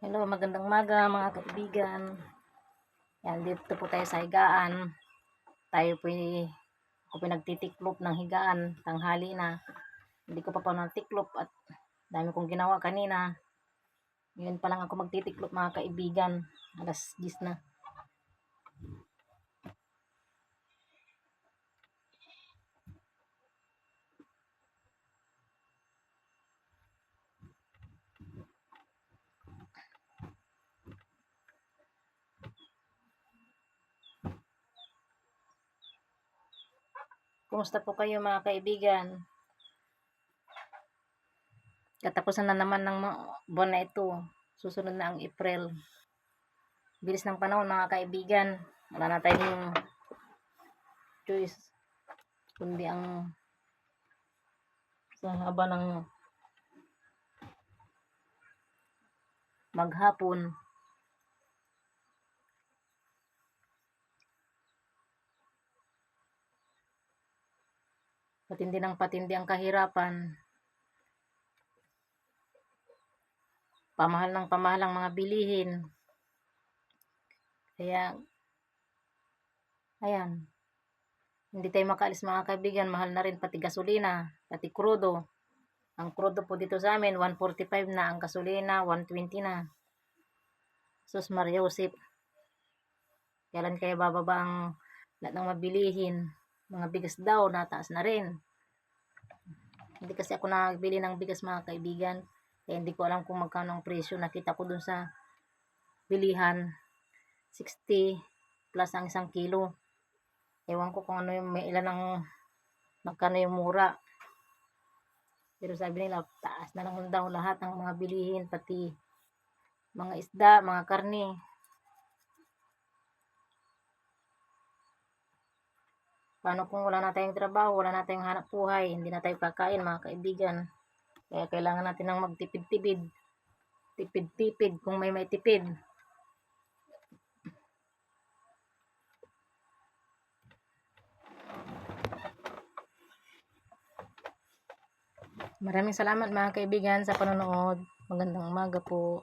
Hello, magandang umaga mga kaibigan. Yan, dito po tayo sa higaan. Ako po nagtitiklop ng higaan, tanghali na. Hindi ko pa nagtiklop at dami kong ginawa kanina. Ngayon pa lang ako magtitiklop mga kaibigan. Alas 10 na. Kumusta po kayo mga kaibigan? Katapusan na naman ng buwan na ito. Susunod na ang April. Bilis ng panahon mga kaibigan. Wala na tayong choice kundi ang sa haba ng maghapon patindi ng patindi ang kahirapan, pamahal ng pamahal ang mga bilihin. Kaya ayan, hindi tayo makaalis mga kaibigan. Mahal na rin pati gasolina, pati krudo. Ang krudo po dito sa amin 145 na, ang gasolina 120 na. Sus Maria Josep, kailan kaya bababa ang lahat ng mabilihin? Mga bigas daw nataas na rin. Hindi kasi ako nagbili ng bigas mga kaibigan, kaya hindi ko alam kung magkano ang presyo. Nakita ko dun sa bilihan 60 plus ang 1 kilo. Ewan ko kung ano yung may ilan ang magkano yung mura. Pero sabi nila taas na lang daw lahat ng mga bilihin, pati mga isda, mga karne. Paano kung wala na tayong trabaho, wala na tayong hanap buhay, hindi na tayo kakain mga kaibigan. Kaya kailangan natin ng magtipid-tipid. Tipid-tipid kung may tipid. Maraming salamat mga kaibigan sa panonood. Magandang umaga po.